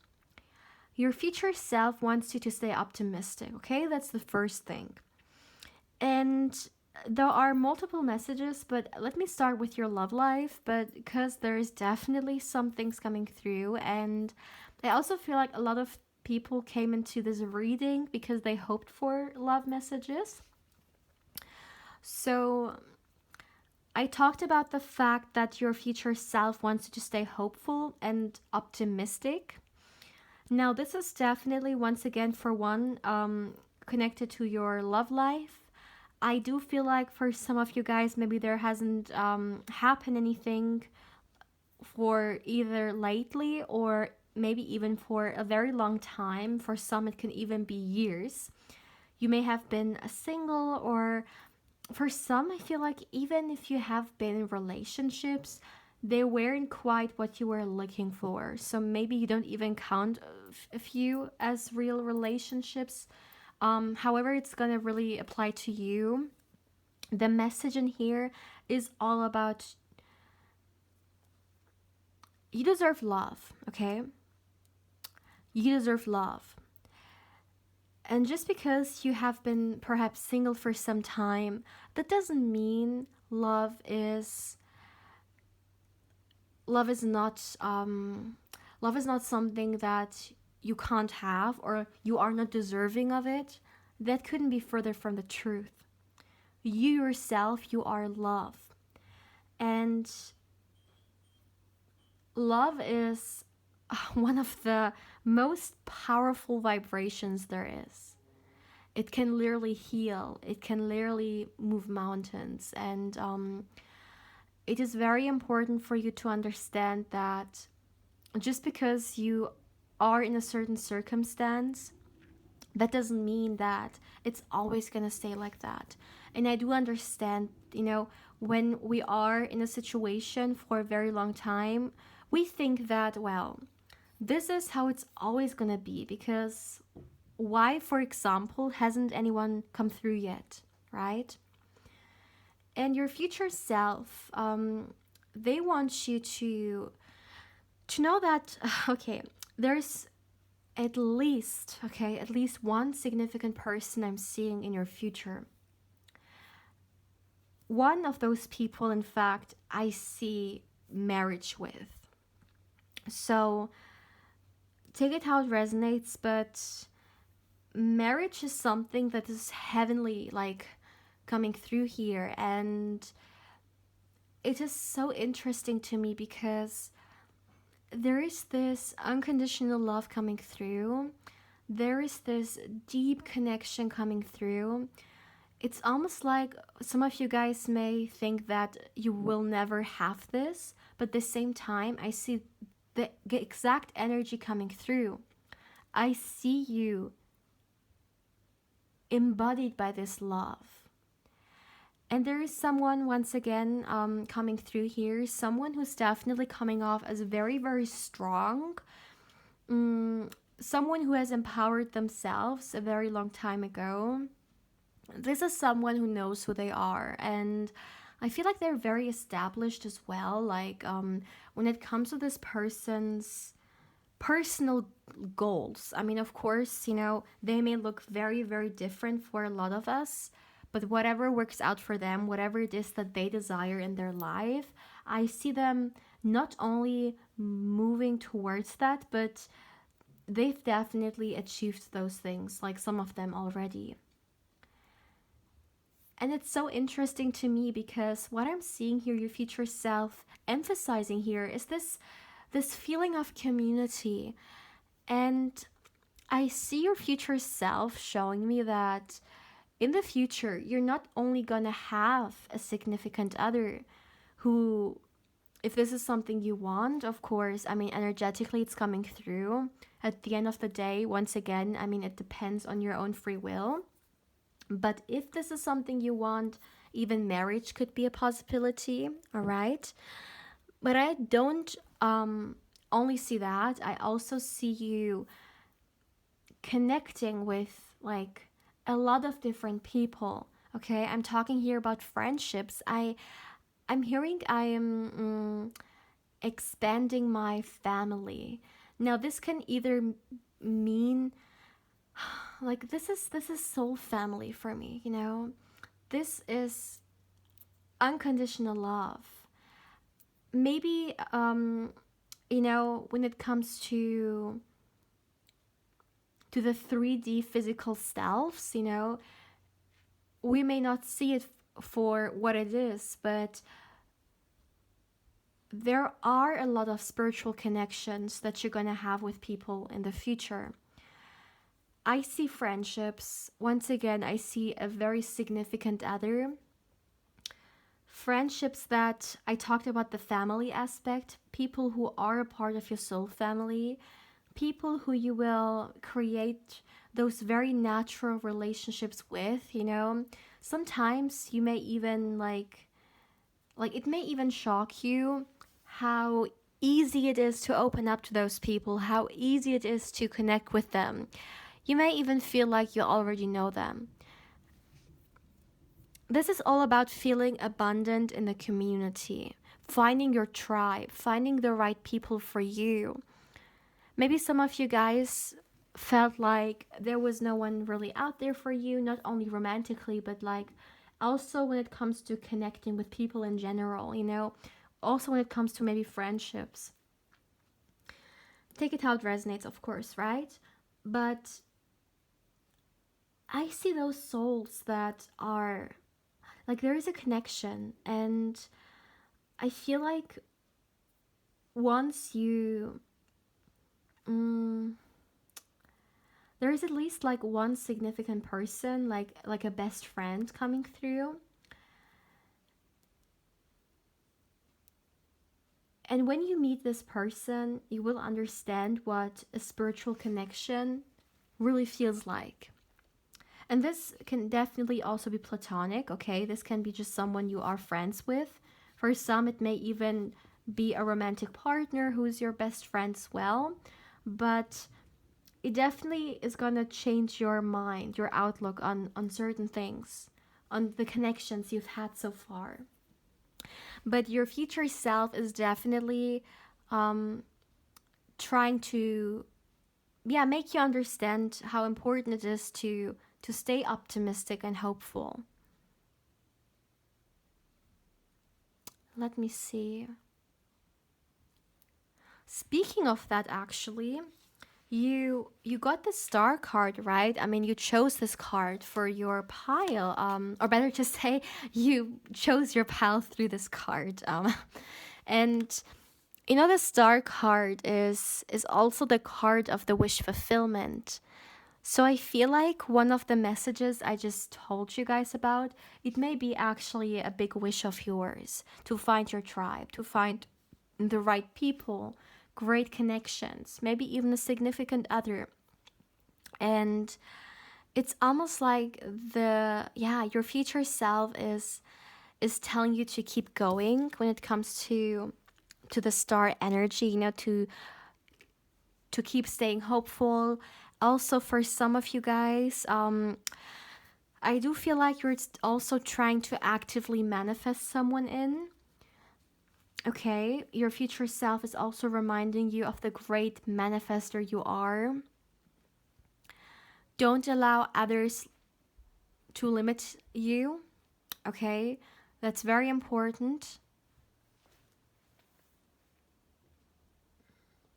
your future self wants you to stay optimistic, okay? That's the first thing. And there are multiple messages, but let me start with your love life, but because there's definitely some things coming through, and I also feel like a lot of people came into this reading because they hoped for love messages. So I talked about the fact that your future self wants you to stay hopeful and optimistic. Now, this is definitely, once again, for one, connected to your love life. I do feel like for some of you guys, maybe there hasn't happened anything for either lately or maybe even for a very long time. For some, it can even be years. You may have been single, or for some, I feel like even if you have been in relationships, they weren't quite what you were looking for. So maybe you don't even count a few as real relationships. However, it's going to really apply to you. The message in here is all about you deserve love, okay? You deserve love. And just because you have been perhaps single for some time, that doesn't mean love is not something that you can't have or you are not deserving of it. That couldn't be further from the truth. You yourself, you are love. And love is one of the most powerful vibrations there is. It can literally heal. It can literally move mountains. And it is very important for you to understand that just because you are in a certain circumstance, that doesn't mean that it's always going to stay like that. And I do understand, when we are in a situation for a very long time, we think that, well, this is how it's always going to be, because why, for example, hasn't anyone come through yet, right? And your future self, they want you to know that, okay, there's at least one significant person I'm seeing in your future. one of those people, in fact, I see marriage with. So take it how it resonates, but marriage is something that is heavenly, like coming through here. And it is so interesting to me because there is this unconditional love coming through. There is this deep connection coming through. It's almost like some of you guys may think that you will never have this, but at the same time, I see the exact energy coming through. I see you embodied by this love. And there is someone, once again, coming through here, someone who's definitely coming off as very, very strong. Someone who has empowered themselves a very long time ago. This is someone who knows who they are. And I feel like they're very established as well. Like when it comes to this person's personal goals. I mean, of course, you know, they may look very, very different for a lot of us. But whatever works out for them, whatever it is that they desire in their life, I see them not only moving towards that, but they've definitely achieved those things, like some of them already. And it's so interesting to me because what I'm seeing here, your future self emphasizing here, is this feeling of community. And I see your future self showing me that in the future, you're not only gonna have a significant other who, if this is something you want, of course, I mean, energetically it's coming through. At the end of the day, once again, I mean, it depends on your own free will. But if this is something you want, even marriage could be a possibility, all right? But I don't only see that. I also see you connecting with, like, a lot of different people. Okay, I'm talking here about friendships. I'm hearing I am expanding my family. Now this can either mean like this is soul family for me, you know. This is unconditional love. Maybe you know, when it comes to the 3D physical selves, you know, we may not see it for what it is, but there are a lot of spiritual connections that you're going to have with people in the future. I see friendships. Once again, I see a very significant other. Friendships that I talked about, the family aspect, people who are a part of your soul family, people who you will create those very natural relationships with, you know. Sometimes you may even like it may even shock you how easy it is to open up to those people, how easy it is to connect with them. You may even feel like you already know them. This is all about feeling abundant in the community, finding your tribe, finding the right people for you. Maybe some of you guys felt like there was no one really out there for you, not only romantically, but like also when it comes to connecting with people in general, you know, also when it comes to maybe friendships. Take it how it resonates, of course, right? But I see those souls that are like, there is a connection, and I feel like once you there is at least like one significant person, like a best friend coming through. And when you meet this person, you will understand what a spiritual connection really feels like. And this can definitely also be platonic, okay? This can be just someone you are friends with. For some, it may even be a romantic partner who's your best friend as well. But it definitely is going to change your mind, your outlook on certain things, on the connections you've had so far. But your future self is definitely trying to, make you understand how important it is to stay optimistic and hopeful. let me see. Speaking of that, actually, you got the star card, right? I mean, you chose this card for your pile, or better to say, you chose your pile through this card. And you know, the star card is also the card of the wish fulfillment. So I feel like one of the messages I just told you guys about, it may be actually a big wish of yours to find your tribe, to find the right people, great connections, maybe even a significant other. And it's almost like your future self is telling you to keep going when it comes to the star energy, you know, to keep staying hopeful. Also, for some of you guys, I do feel like you're also trying to actively manifest someone in. Okay, your future self is also reminding you of the great manifester you are. Don't allow others to limit you. Okay, that's very important.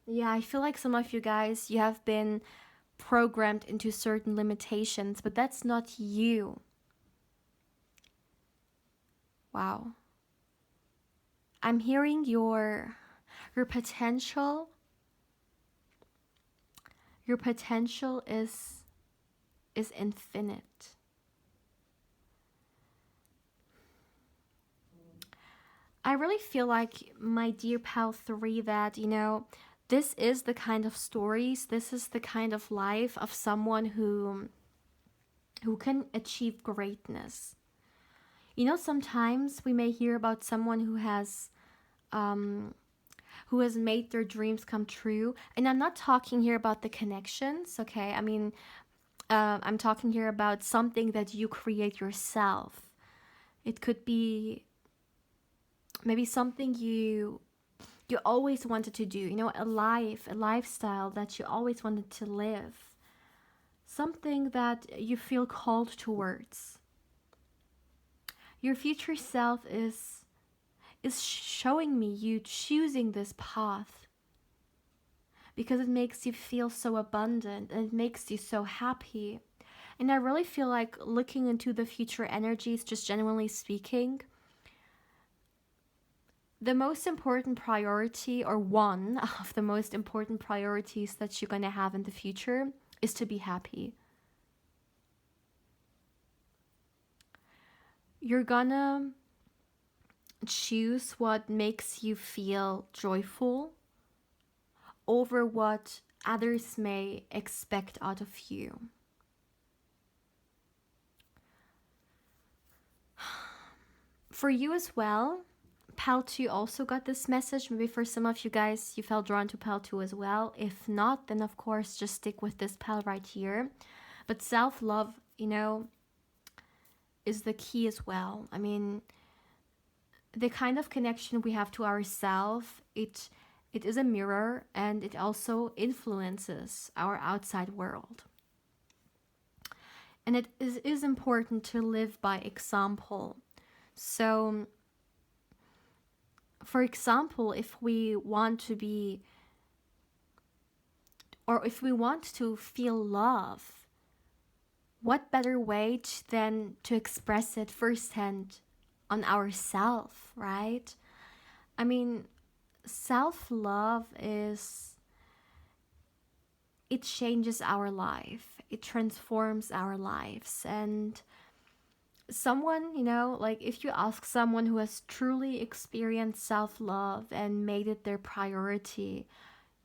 Yeah, I feel like some of you guys, you have been programmed into certain limitations, but that's not you. Wow. I'm hearing your potential. Your potential is infinite. I really feel like, my dear pal 3, that, you know, this is the kind of stories, this is the kind of life of someone who can achieve greatness. You know, sometimes we may hear about someone who has made their dreams come true. And I'm not talking here about the connections, okay? I mean, I'm talking here about something that you create yourself. It could be maybe something you always wanted to do, you know, a lifestyle that you always wanted to live. Something that you feel called towards. Your future self is showing me you choosing this path because it makes you feel so abundant and it makes you so happy. And I really feel like, looking into the future energies, just generally speaking, the most important priority, or one of the most important priorities that you're going to have in the future, is to be happy. You're gonna choose what makes you feel joyful over what others may expect out of you. For you as well, Pal 2 also got this message. Maybe for some of you guys, you felt drawn to Pal 2 as well. If not, then of course, just stick with this Pal right here. But self-love, you know, is the key as well. I mean, the kind of connection we have to ourselves, it is a mirror, and it also influences our outside world. And it is important to live by example. So, for example, if we want to be, or if we want to feel love, what better way than to express it firsthand on ourselves, right? I mean, self-love it changes our life. It transforms our lives. And someone, you know, like, if you ask someone who has truly experienced self-love and made it their priority,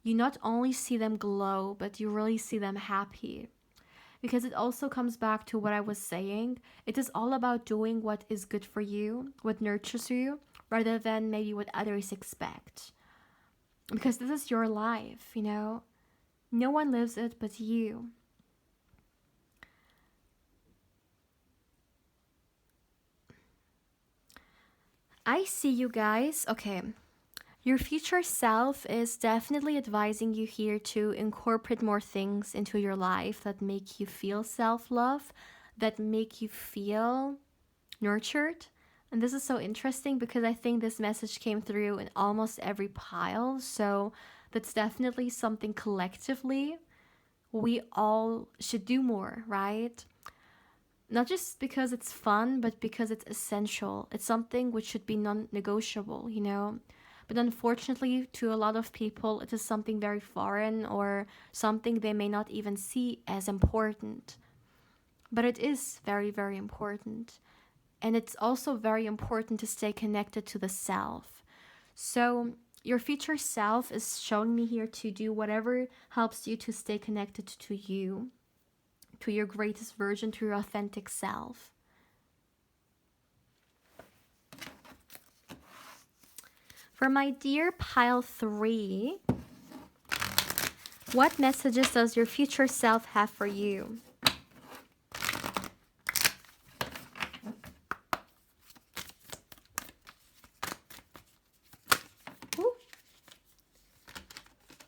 you not only see them glow, but you really see them happy. Because it also comes back to what I was saying. It is all about doing what is good for you, what nurtures you, rather than maybe what others expect. Because this is your life, you know. No one lives it but you. I see you guys. Okay. Your future self is definitely advising you here to incorporate more things into your life that make you feel self-love, that make you feel nurtured, And this is so interesting because I think this message came through in almost every pile. So that's definitely something collectively we all should do more, right? Not just because it's fun, but because it's essential. It's something which should be non-negotiable, you know? But unfortunately, to a lot of people, it is something very foreign or something they may not even see as important. But it is very, very important. And it's also very important to stay connected to the self. So your future self is showing me here to do whatever helps you to stay connected to you, to your greatest version, to your authentic self. For my dear pile 3, what messages does your future self have for you?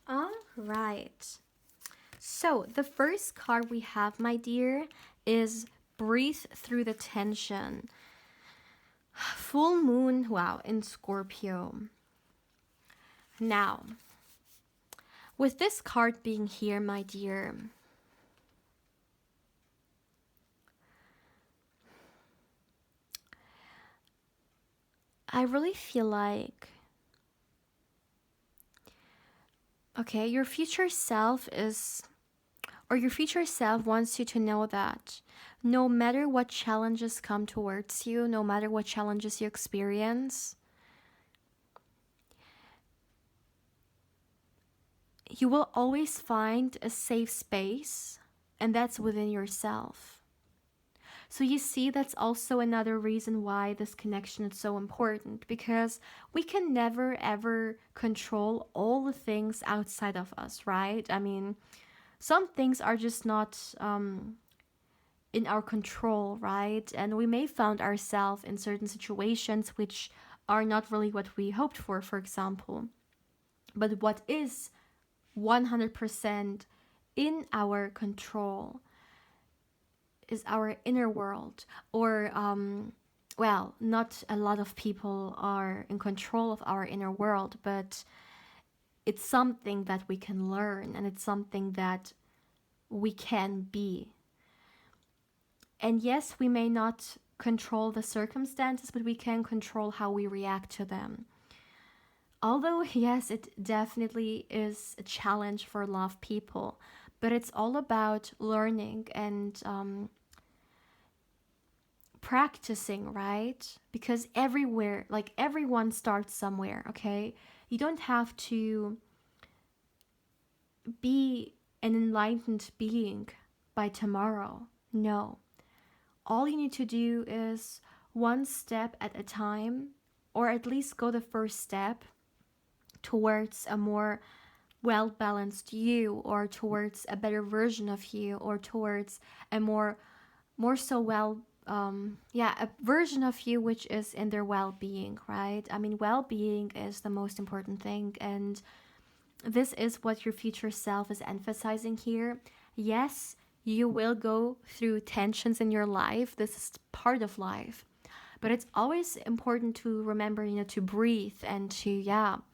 All right. So the first card we have, my dear, is breathe through the tension. Full moon, wow, in Scorpio. Now, with this card being here, my dear, I really feel like, okay, your future self is, or your future self wants you to know that no matter what challenges come towards you, no matter what challenges you experience, you will always find a safe space, and that's within yourself. So you see, that's also another reason why this connection is so important, because we can never ever control all the things outside of us, right? I mean, some things are just not in our control, right? And we may find ourselves in certain situations which are not really what we hoped for example. But what is 100% in our control is our inner world. Or well, not a lot of people are in control of our inner world, but it's something that we can learn, and it's something that we can be. And yes, we may not control the circumstances, but we can control how we react to them. Although, yes, it definitely is a challenge for a lot of people, but it's all about learning and practicing, right? Because everywhere, like everyone starts somewhere, okay? You don't have to be an enlightened being by tomorrow. No. All you need to do is one step at a time, or at least go the first step towards a more well-balanced you, or towards a better version of you, or towards a more so well a version of you which is in their well-being, right? I mean, well-being is the most important thing, and this is what your future self is emphasizing here. Yes, you will go through tensions in your life. This is part of life, but it's always important to remember, you know, to breathe and to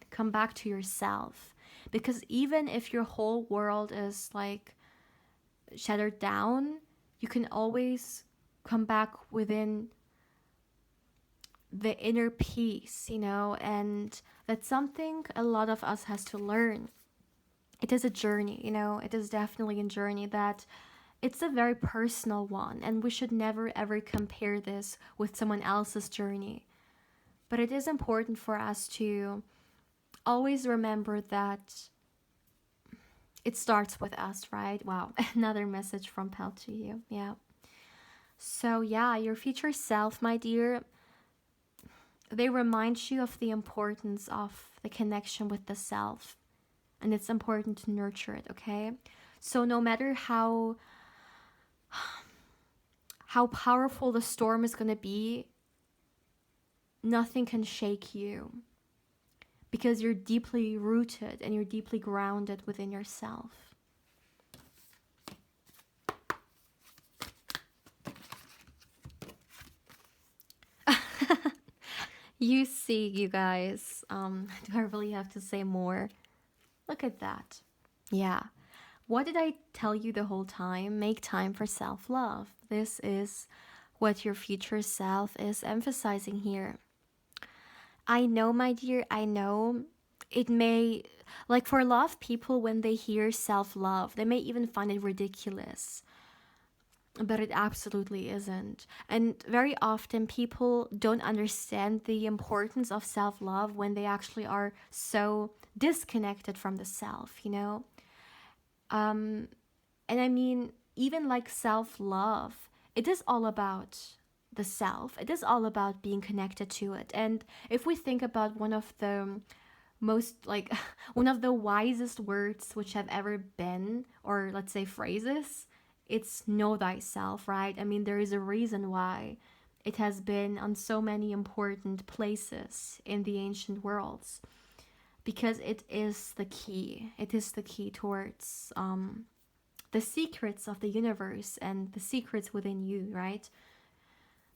come back to yourself. Because even if your whole world is like shattered down, you can always come back within the inner peace, you know, and that's something a lot of us has to learn. It is a journey, you know, it is definitely a journey that it's a very personal one, and we should never ever compare this with someone else's journey. But it is important for us to always remember that it starts with us, right? Wow, another message from Pal to you. Yeah. So yeah, your future self, my dear, they remind you of the importance of the connection with the self. And it's important to nurture it, okay? So no matter how powerful the storm is going to be, nothing can shake you. Because you're deeply rooted and you're deeply grounded within yourself. You see, you guys, do I really have to say more? Look at that. Yeah. What did I tell you the whole time? Make time for self love. This is what your future self is emphasizing here. I know, my dear, I know it may, like for a lot of people, when they hear self love, they may even find it ridiculous. But it absolutely isn't. And very often people don't understand the importance of self love when they actually are so disconnected from the self, you know? Um, and I mean, even like self love, it is all about the self, it is all about being connected to it. And if we think about one of the most like one of the wisest words which have ever been, or let's say phrases, it's know thyself, right? I mean, there is a reason why it has been on so many important places in the ancient worlds, because it is the key. It is the key towards the secrets of the universe and the secrets within you, right?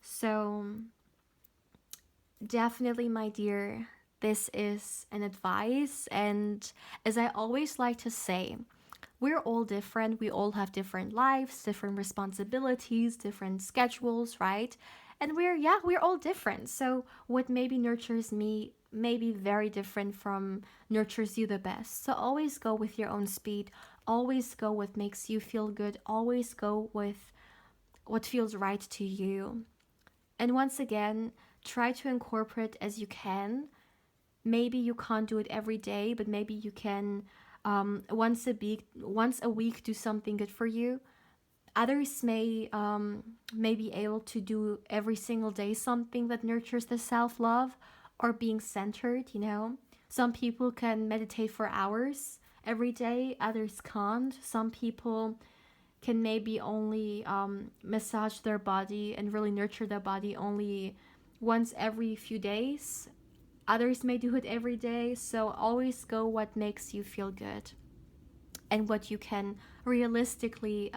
So definitely, my dear, this is an advice. And as I always like to say, we're all different. We all have different lives, different responsibilities, different schedules, right? And we're all different. So what maybe nurtures me may be very different from nurtures you the best. So always go with your own speed. Always go what makes you feel good. Always go with what feels right to you. And once again, try to incorporate as you can. Maybe you can't do it every day, but maybe you can once a week do something good for you. Others may be able to do every single day something that nurtures the self love or being centered. You know, some people can meditate for hours every day. Others can't. Some people can maybe only massage their body and really nurture their body only once every few days. Others may do it every day. So always go what makes you feel good and what you can realistically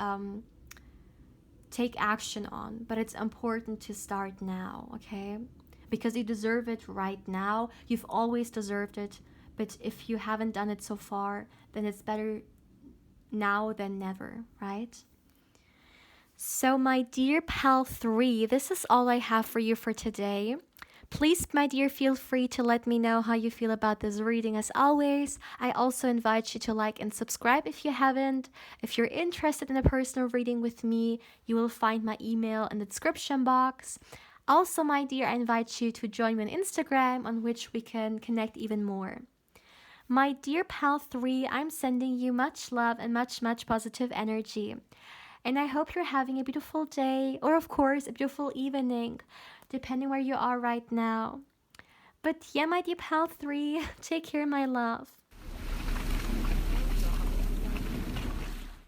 take action on. But it's important to start now, okay? Because you deserve it right now. You've always deserved it. But if you haven't done it so far, then it's better now than never, right? So, my dear pal 3, this is all I have for you for today. Please, my dear, feel free to let me know how you feel about this reading as always. I also invite you to like and subscribe if you haven't. If you're interested in a personal reading with me, you will find my email in the description box. Also, my dear, I invite you to join me on Instagram, on which we can connect even more. My dear pal 3, I'm sending you much love and much, much positive energy. And I hope you're having a beautiful day, or of course, a beautiful evening, depending where you are right now. But yeah, my dear pal 3, take care, my love.